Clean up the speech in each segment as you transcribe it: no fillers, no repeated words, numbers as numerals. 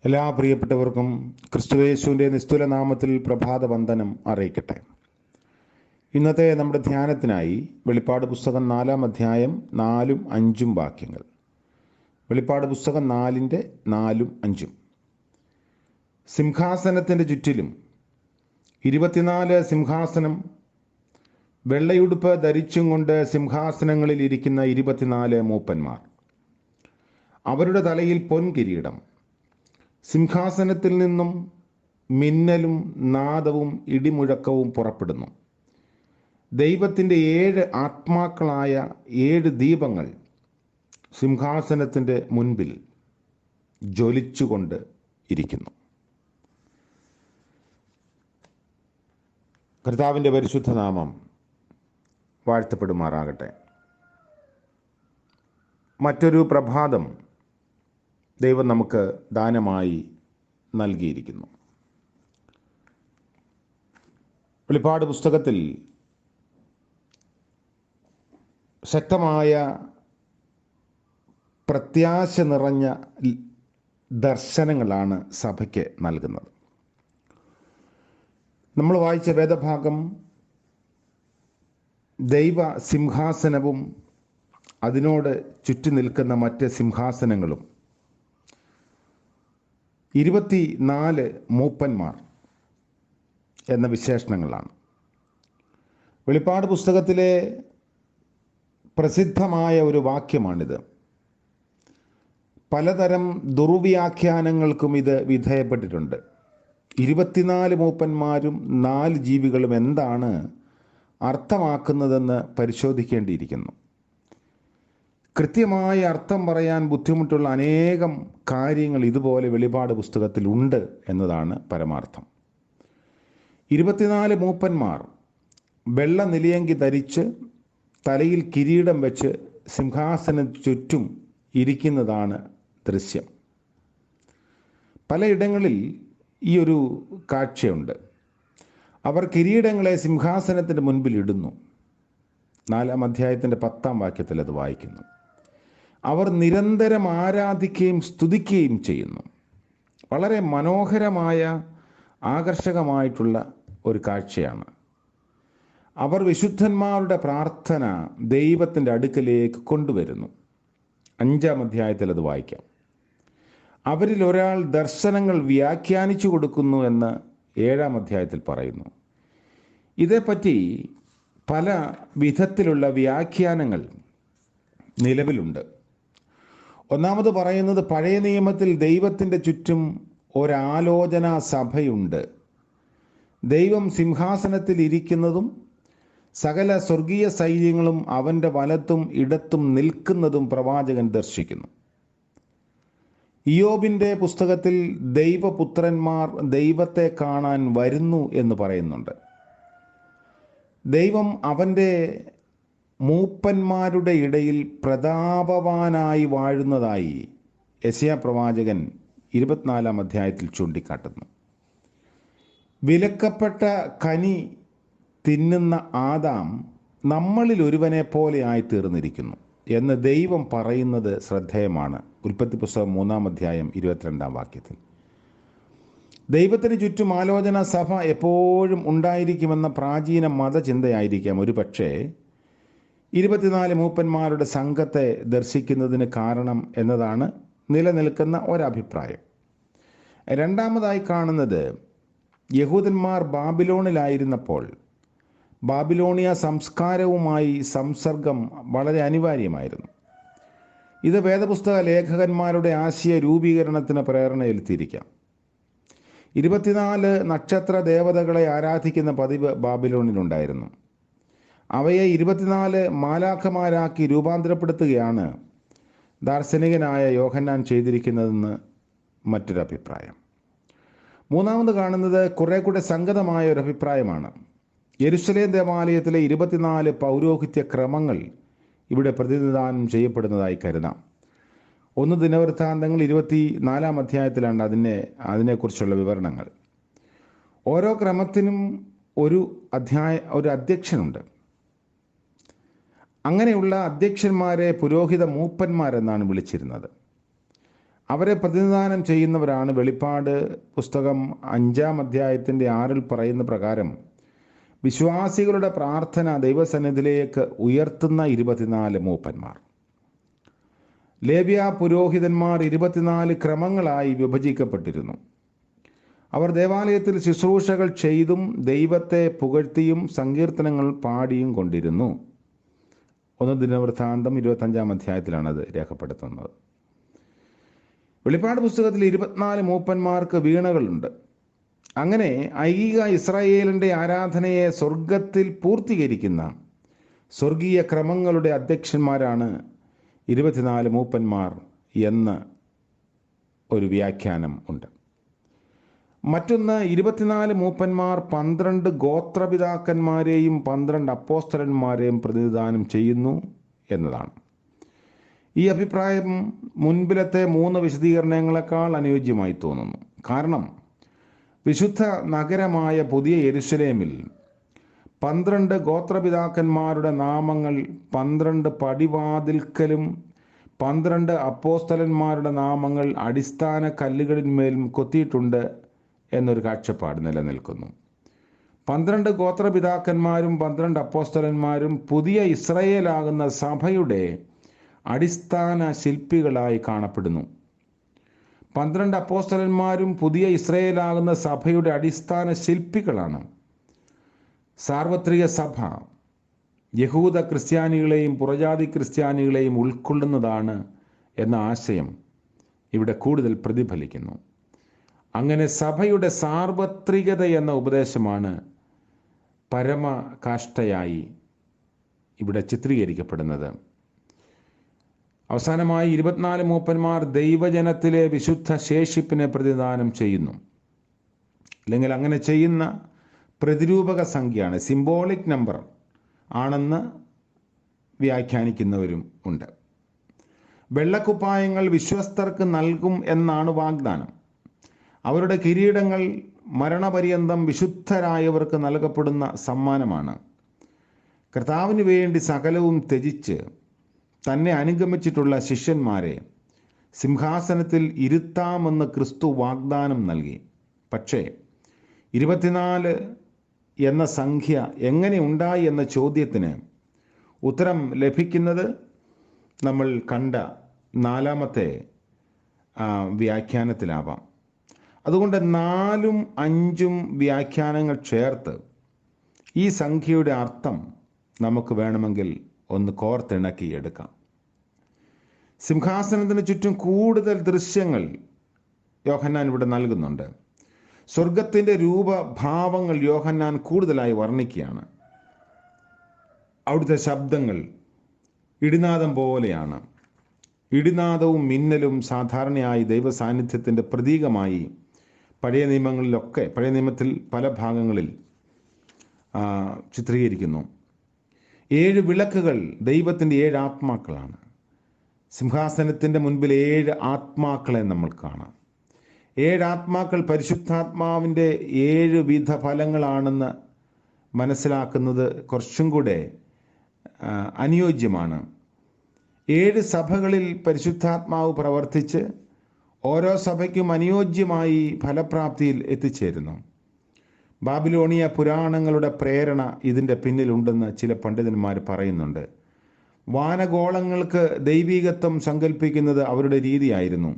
എല്ലാ പ്രിയപ്പെട്ടവർക്കും ക്രിസ്തുയേശുവിൻ്റെ നിസ്തുല നാമത്തിൽ പ്രഭാത വന്ദനം അറിയിക്കട്ടെ. ഇന്നത്തെ നമ്മുടെ ധ്യാനത്തിനായി വെളിപ്പാട് പുസ്തകം 4-ാം അധ്യായം 4-5 വാക്യങ്ങൾ. വെളിപ്പാട് പുസ്തകം 4:4-5. സിംഹാസനത്തിൻ്റെ ചുറ്റിലും 24 സിംഹാസനം, വെള്ളയുടുപ്പ് ധരിച്ചും കൊണ്ട് സിംഹാസനങ്ങളിൽ ഇരിക്കുന്ന 24 മൂപ്പന്മാർ. അവരുടെ തലയിൽ പൊൻകിരീടം. സിംഹാസനത്തിൽ നിന്നും മിന്നലും നാദവും ഇടിമുഴക്കവും പുറപ്പെടുന്നു. ദൈവത്തിൻ്റെ 7 ആത്മാക്കളായ 7 ദീപങ്ങൾ സിംഹാസനത്തിൻ്റെ മുൻപിൽ ജ്വലിച്ചുകൊണ്ട് ഇരിക്കുന്നു. കർത്താവിൻ്റെ പരിശുദ്ധ നാമം വാഴ്ത്തപ്പെടുമാറാകട്ടെ. മറ്റൊരു പ്രഭാതം ദൈവം നമുക്ക് ദാനമായി നൽകിയിരിക്കുന്നു. വെളിപ്പാട് പുസ്തകത്തിൽ ശക്തമായ പ്രത്യാശ നിറഞ്ഞ ദർശനങ്ങളാണ് സഭയ്ക്ക് നൽകുന്നത്. നമ്മൾ വായിച്ച വേദഭാഗം ദൈവ സിംഹാസനവും അതിനോട് ചുറ്റി നിൽക്കുന്ന മറ്റ് സിംഹാസനങ്ങളും 24 മൂപ്പന്മാർ എന്ന വിശേഷണങ്ങളാണ്. വെളിപ്പാട് പുസ്തകത്തിലെ പ്രസിദ്ധമായ ഒരു വാക്യമാണിത്. പലതരം ദുർവ്യാഖ്യാനങ്ങൾക്കും ഇത് വിധേയപ്പെട്ടിട്ടുണ്ട്. 24 മൂപ്പന്മാരും 4 ജീവികളും എന്താണ് അർത്ഥമാക്കുന്നതെന്ന് പരിശോധിക്കേണ്ടിയിരിക്കുന്നു. കൃത്യമായ അർത്ഥം പറയാൻ ബുദ്ധിമുട്ടുള്ള അനേകം കാര്യങ്ങൾ ഇതുപോലെ വെളിപാട് പുസ്തകത്തിൽ ഉണ്ട് എന്നതാണ് പരമാർത്ഥം. 24 മൂപ്പന്മാർ വെള്ള നിലയങ്കി ധരിച്ച് തലയിൽ കിരീടം വെച്ച് സിംഹാസനത്തിന് ചുറ്റും ഇരിക്കുന്നതാണ് ദൃശ്യം. പലയിടങ്ങളിൽ ഈ ഒരു കാഴ്ചയുണ്ട്. അവർ കിരീടങ്ങളെ സിംഹാസനത്തിൻ്റെ മുൻപിൽ ഇടുന്നു. 4-ാം അധ്യായത്തിൻ്റെ 10-ാം വാക്യത്തിൽ അത് വായിക്കുന്നു. അവർ നിരന്തരം ആരാധിക്കുകയും സ്തുതിക്കുകയും ചെയ്യുന്നു. വളരെ മനോഹരമായ ആകർഷകമായിട്ടുള്ള ഒരു കാഴ്ചയാണ്. അവർ വിശുദ്ധന്മാരുടെ പ്രാർത്ഥന ദൈവത്തിൻ്റെ അടുക്കലേക്ക് കൊണ്ടുവരുന്നു. 5-ാം അധ്യായത്തിൽ അത് വായിക്കാം. അവരിൽ ഒരാൾ ദർശനങ്ങൾ വ്യാഖ്യാനിച്ചു കൊടുക്കുന്നു എന്ന് 7-ാം അധ്യായത്തിൽ പറയുന്നു. ഇതേപ്പറ്റി പല വിധത്തിലുള്ള വ്യാഖ്യാനങ്ങൾ നിലവിലുണ്ട്. ഒന്നാമത് പറയുന്നത്, പഴയ നിയമത്തിൽ ദൈവത്തിൻ്റെ ചുറ്റും ഒരാലോചനാ സഭയുണ്ട്. ദൈവം സിംഹാസനത്തിൽ ഇരിക്കുന്നതും സകല സ്വർഗീയ സൈന്യങ്ങളും അവൻ്റെ വലത്തും ഇടത്തും നിൽക്കുന്നതും പ്രവാചകൻ ദർശിക്കുന്നു. ഇയ്യോബിൻ്റെ പുസ്തകത്തിൽ ദൈവപുത്രന്മാർ ദൈവത്തെ കാണാൻ വരുന്നു എന്ന് പറയുന്നുണ്ട്. ദൈവം അവൻ്റെ മൂപ്പന്മാരുടെ ഇടയിൽ പ്രതാപവാനായി വാഴുന്നതായി യെശയ്യാ പ്രവാചകൻ 24-ാം അധ്യായത്തിൽ ചൂണ്ടിക്കാട്ടുന്നു. വിലക്കപ്പെട്ട കനി തിന്നുന്ന ആദാം നമ്മളിൽ ഒരുവനെ പോലെ ആയിത്തീർന്നിരിക്കുന്നു എന്ന് ദൈവം പറയുന്നത് ശ്രദ്ധേയമാണ്. ഉൽപ്പത്തി പുസ്തകം 3-ാം അധ്യായം 22-ാം വാക്യത്തിൽ. ദൈവത്തിന് ചുറ്റും ആലോചന സഭ എപ്പോഴും ഉണ്ടായിരിക്കുമെന്ന പ്രാചീന മതചിന്തയായിരിക്കാം ഒരു പക്ഷേ 24 മൂപ്പന്മാരുടെ സംഘത്തെ ദർശിക്കുന്നതിന് കാരണം എന്നതാണ് നിലനിൽക്കുന്ന ഒരഭിപ്രായം. രണ്ടാമതായി കാണുന്നത്, യഹൂദന്മാർ ബാബിലോണിലായിരുന്നപ്പോൾ ബാബിലോണിയ സംസ്കാരവുമായി സംസർഗം വളരെ അനിവാര്യമായിരുന്നു. ഇത് വേദപുസ്തക ലേഖകന്മാരുടെ ആശയ രൂപീകരണത്തിന് പ്രേരണയേൽത്തിയിരിക്കാം. 24 നക്ഷത്ര ദേവതകളെ ആരാധിക്കുന്ന പതിവ് ബാബിലോണിലുണ്ടായിരുന്നു. അവയെ 24 മാലാഖമാരാക്കി രൂപാന്തരപ്പെടുത്തുകയാണ് ദാർശനികനായ യോഹന്നാൻ ചെയ്തിരിക്കുന്നതെന്ന് മറ്റൊരഭിപ്രായം. മൂന്നാമത് കാണുന്നത് കുറെ കൂടെ സംഗതമായ ഒരു അഭിപ്രായമാണ്. യെരുശലേം ദേവാലയത്തിലെ 24 പൗരോഹിത്യ ക്രമങ്ങൾ ഇവിടെ പ്രതിനിധാനം ചെയ്യപ്പെടുന്നതായി കരുതാം. 1 ദിനവൃത്താന്തങ്ങൾ 24-ാം അധ്യായത്തിലാണ് അതിനെക്കുറിച്ചുള്ള വിവരണങ്ങൾ. ഓരോ ക്രമത്തിനും ഒരു അധ്യക്ഷനുണ്ട്. അങ്ങനെയുള്ള അധ്യക്ഷന്മാരെ പുരോഹിത മൂപ്പന്മാരെന്നാണ് വിളിച്ചിരുന്നത്. അവരെ പ്രതിനിധാനം ചെയ്യുന്നവരാണ് വെളിപ്പാട് പുസ്തകം 5-ാം അധ്യായത്തിൻ്റെ 6 പറയുന്ന പ്രകാരം വിശ്വാസികളുടെ പ്രാർത്ഥന ദൈവസന്നിധിയിലേക്ക് ഉയർത്തുന്ന 24 മൂപ്പന്മാർ. ലേവ്യ പുരോഹിതന്മാർ 24 ക്രമങ്ങളായി വിഭജിക്കപ്പെട്ടിരുന്നു. അവർ ദേവാലയത്തിൽ ശുശ്രൂഷകൾ ചെയ്തും ദൈവത്തെ പുകഴ്ത്തിയും സങ്കീർത്തനങ്ങൾ പാടിയും കൊണ്ടിരുന്നു. 1 ദിനവൃത്താന്തം 25-ാം അധ്യായത്തിലാണ് അത് രേഖപ്പെടുത്തുന്നത്. വെളിപ്പാട് പുസ്തകത്തിൽ 24 മൂപ്പന്മാർക്ക് വീണകളുണ്ട്. അങ്ങനെ ഐഹിക ഇസ്രായേലിൻ്റെ ആരാധനയെ സ്വർഗത്തിൽ പൂർത്തീകരിക്കുന്ന സ്വർഗീയ ക്രമങ്ങളുടെ അധ്യക്ഷന്മാരാണ് 24 മൂപ്പന്മാർ എന്ന് ഒരു വ്യാഖ്യാനം ഉണ്ട്. മറ്റൊന്ന്, 24 മൂപ്പന്മാർ 12 ഗോത്രപിതാക്കന്മാരെയും 12 അപ്പോസ്തലന്മാരെയും പ്രതിനിധാനം ചെയ്യുന്നു എന്നതാണ്. ഈ അഭിപ്രായം മുൻപിലത്തെ 3 വിശദീകരണങ്ങളെക്കാൾ അനുയോജ്യമായി തോന്നുന്നു. കാരണം വിശുദ്ധ നഗരമായ പുതിയ യെരുശലേമിൽ 12 ഗോത്രപിതാക്കന്മാരുടെ നാമങ്ങൾ 12 പടിവാതിൽക്കലും 12 അപ്പോസ്തലന്മാരുടെ നാമങ്ങൾ അടിസ്ഥാന കല്ലുകളിന്മേലും കൊത്തിയിട്ടുണ്ട് എന്നൊരു കാഴ്ചപ്പാട് നിലനിൽക്കുന്നു. 12 ഗോത്രപിതാക്കന്മാരും 12 അപ്പോസ്തലന്മാരും പുതിയ ഇസ്രായേലാകുന്ന സഭയുടെ അടിസ്ഥാന ശില്പികളായി കാണപ്പെടുന്നു. 12 അപ്പോസ്തലന്മാരും പുതിയ ഇസ്രായേലാകുന്ന സഭയുടെ അടിസ്ഥാന ശില്പികളാണ്. സാർവത്രിക സഭ യഹൂദ ക്രിസ്ത്യാനികളെയും പുറജാതി ക്രിസ്ത്യാനികളെയും ഉൾക്കൊള്ളുന്നതാണ് എന്ന ആശയം ഇവിടെ കൂടുതൽ പ്രതിഫലിക്കുന്നു. അങ്ങനെ സഭയുടെ സാർവത്രികത എന്ന ഉപദേശമാണ് പരമകാഷ്ഠയായി ഇവിടെ ചിത്രീകരിക്കപ്പെടുന്നത്. അവസാനമായി 24 മൂപ്പന്മാർ ദൈവജനത്തിലെ വിശുദ്ധ ശേഷിപ്പിനെ പ്രതിനിധാനം ചെയ്യുന്നു. അല്ലെങ്കിൽ അങ്ങനെ ചെയ്യുന്ന പ്രതിരൂപക സംഖ്യയാണ്, സിംബോളിക് നമ്പർ ആണെന്ന് വ്യാഖ്യാനിക്കുന്നവരും ഉണ്ട്. വെള്ളക്കുപ്പായങ്ങൾ വിശ്വസ്തർക്ക് നൽകും എന്നാണ് വാഗ്ദാനം. അവരുടെ കിരീടങ്ങൾ മരണപര്യന്തം വിശുദ്ധരായവർക്ക് നൽകപ്പെടുന്ന സമ്മാനമാണ്. കർത്താവിന് വേണ്ടി സകലവും ത്യജിച്ച് തന്നെ അനുഗമിച്ചിട്ടുള്ള ശിഷ്യന്മാരെ സിംഹാസനത്തിൽ ഇരുത്താമെന്ന് ക്രിസ്തു വാഗ്ദാനം നൽകി. പക്ഷേ 24 എന്ന സംഖ്യ എങ്ങനെ ഉണ്ടായി എന്ന ചോദ്യത്തിന് ഉത്തരം ലഭിക്കുന്നത് നമ്മൾ കണ്ട 4-മത്തെ വ്യാഖ്യാനത്തിലാവാം. അതുകൊണ്ട് 4ഉം 5ഉം വ്യാഖ്യാനങ്ങൾ ചേർത്ത് ഈ സംഖ്യയുടെ അർത്ഥം നമുക്ക് വേണമെങ്കിൽ ഒന്ന് കോർത്തിണക്കി എടുക്കാം. സിംഹാസനത്തിന് ചുറ്റും കൂടുതൽ ദൃശ്യങ്ങൾ യോഹന്നാൻ ഇവിടെ നൽകുന്നുണ്ട്. സ്വർഗത്തിൻ്റെ രൂപഭാവങ്ങൾ യോഹന്നാൻ കൂടുതലായി വർണ്ണിക്കുകയാണ്. അവിടുത്തെ ശബ്ദങ്ങൾ ഇടിനാദം പോലെയാണ്. ഇടിനാദവും മിന്നലും സാധാരണയായി ദൈവ സാന്നിധ്യത്തിൻ്റെ പ്രതീകമായി പഴയ നിയമത്തിൽ പല ഭാഗങ്ങളിൽ ചിത്രീകരിക്കുന്നു. 7 വിളക്കുകൾ ദൈവത്തിൻ്റെ 7 ആത്മാക്കളാണ്. സിംഹാസനത്തിൻ്റെ മുൻപിൽ 7 ആത്മാക്കളെ നമ്മൾ കാണാം. 7 ആത്മാക്കൾ പരിശുദ്ധാത്മാവിൻ്റെ 7 വിധ ഫലങ്ങളാണെന്ന് മനസ്സിലാക്കുന്നത് കുറച്ചും കൂടെ അനുയോജ്യമാണ്. 7 സഭകളിൽ പരിശുദ്ധാത്മാവ് പ്രവർത്തിച്ച് ഓരോ സഭയ്ക്കും അനുയോജ്യമായി ഫലപ്രാപ്തിയിൽ എത്തിച്ചേരുന്നു. ബാബിലോണിയ പുരാണങ്ങളുടെ പ്രേരണ ഇതിൻ്റെ പിന്നിലുണ്ടെന്ന് ചില പണ്ഡിതന്മാർ പറയുന്നുണ്ട്. വാനഗോളങ്ങൾക്ക് ദൈവീകത്വം സങ്കല്പിക്കുന്നത് അവരുടെ രീതിയായിരുന്നു.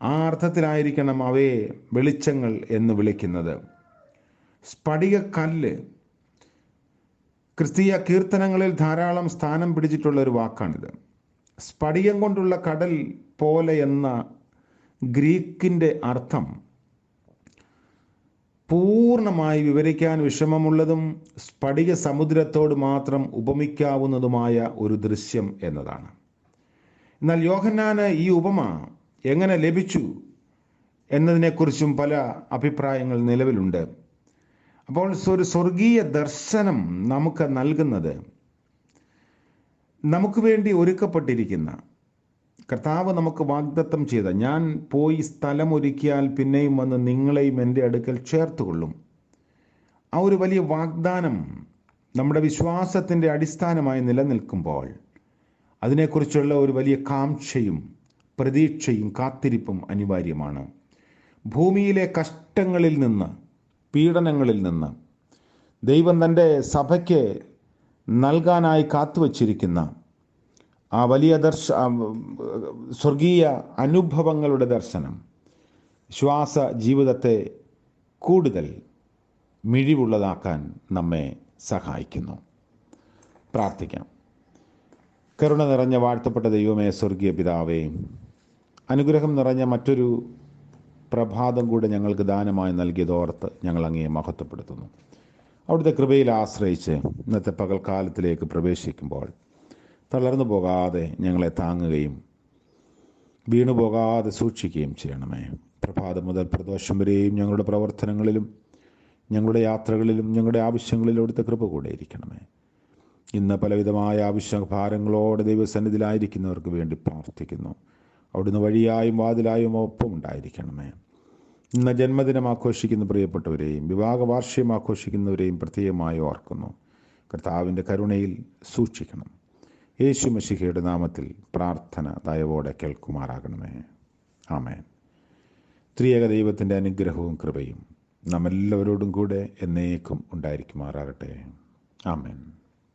ആ അർത്ഥത്തിലായിരിക്കണം അവയെ വെളിച്ചങ്ങൾ എന്ന് വിളിക്കുന്നത്. സ്ഫടികക്കല്ല് ക്രിസ്തീയ കീർത്തനങ്ങളിൽ ധാരാളം സ്ഥാനം പിടിച്ചിട്ടുള്ള ഒരു വാക്കാണിത്. സ്ഫടികം കൊണ്ടുള്ള കടൽ പോലെ എന്ന ഗ്രീക്കിൻ്റെ അർത്ഥം പൂർണ്ണമായി വിവരിക്കാൻ വിഷമമുള്ളതും സ്ഫടിക സമുദ്രത്തോട് മാത്രം ഉപമിക്കാവുന്നതുമായ ഒരു ദൃശ്യം എന്നതാണ്. എന്നാൽ യോഹന്നാന് ഈ ഉപമ എങ്ങനെ ലഭിച്ചു എന്നതിനെക്കുറിച്ചും പല അഭിപ്രായങ്ങൾ നിലവിലുണ്ട്. അപ്പോൾ ഒരു സ്വർഗീയ ദർശനം നമുക്ക് നൽകുന്നത് നമുക്ക് വേണ്ടി ഒരുക്കപ്പെട്ടിരിക്കുന്ന കർത്താവ് നമുക്ക് വാഗ്ദത്തം ചെയ്ത, ഞാൻ പോയി സ്ഥലമൊരുക്കിയാൽ പിന്നെയും വന്ന് നിങ്ങളെയും എൻ്റെ അടുക്കൽ ചേർത്തുകൊള്ളും, ആ ഒരു വലിയ വാഗ്ദാനം നമ്മുടെ വിശ്വാസത്തിൻ്റെ അടിസ്ഥാനമായി നിലനിൽക്കുമ്പോൾ അതിനെക്കുറിച്ചുള്ള ഒരു വലിയ കാംക്ഷയും പ്രതീക്ഷയും കാത്തിരിപ്പും അനിവാര്യമാണ്. ഭൂമിയിലെ കഷ്ടങ്ങളിൽ നിന്ന്, പീഡനങ്ങളിൽ നിന്ന് ദൈവം തൻ്റെ സഭയ്ക്ക് നൽകാനായി കാത്തുവച്ചിരിക്കുന്ന ആ വലിയ സ്വർഗീയ അനുഭവങ്ങളുടെ ദർശനം ശ്വാസ ജീവിതത്തെ കൂടുതൽ മിഴിവുള്ളതാക്കാൻ നമ്മെ സഹായിക്കുന്നു. പ്രാർത്ഥിക്കാം. കരുണ നിറഞ്ഞ വാഴ്ത്തപ്പെട്ട ദൈവമേ, സ്വർഗീയ പിതാവേ, അനുഗ്രഹം നിറഞ്ഞ മറ്റൊരു പ്രഭാതം കൂടെ ഞങ്ങൾക്ക് ദാനമായി നൽകിയതോർത്ത് ഞങ്ങൾ അങ്ങയെ മഹത്വപ്പെടുത്തുന്നു. അവിടുത്തെ കൃപയിൽ ആശ്രയിച്ച് ഇന്നത്തെ പകൽക്കാലത്തിലേക്ക് പ്രവേശിക്കുമ്പോൾ തളർന്നു പോകാതെ ഞങ്ങളെ താങ്ങുകയും വീണുപോകാതെ സൂക്ഷിക്കുകയും ചെയ്യണമേ. പ്രഭാതം മുതൽ പ്രദോഷം വരെയും ഞങ്ങളുടെ പ്രവർത്തനങ്ങളിലും ഞങ്ങളുടെ യാത്രകളിലും ഞങ്ങളുടെ ആവശ്യങ്ങളിലും അവിടുത്തെ കൃപ കൂടെ ഇരിക്കണമേ. ഇന്ന് പലവിധമായ ആവശ്യഭാരങ്ങളോടെ ദൈവസന്നിധിയിലായിരിക്കുന്നവർക്ക് വേണ്ടി പ്രാർത്ഥിക്കുന്നു. അവിടുന്ന് വഴിയായും വാതിലായും ഒപ്പം ഉണ്ടായിരിക്കണമേ. ഇന്ന് ജന്മദിനം ആഘോഷിക്കുന്ന പ്രിയപ്പെട്ടവരെയും വിവാഹ വാർഷികം ആഘോഷിക്കുന്നവരെയും പ്രത്യേകമായി ഓർക്കുന്നു. കർത്താവിൻ്റെ കരുണയിൽ സൂക്ഷിക്കണം. യേശു മശിഹയുടെ നാമത്തിൽ പ്രാർത്ഥന ദയവോടെ കേൾക്കുമാറാകണമേ. ആമേൻ. ത്രിയേക ദൈവത്തിൻ്റെ അനുഗ്രഹവും കൃപയും നമ്മെല്ലാവരോടും കൂടെ എന്നേക്കും ഉണ്ടായിരിക്കുമാറാകട്ടെ. ആമേൻ.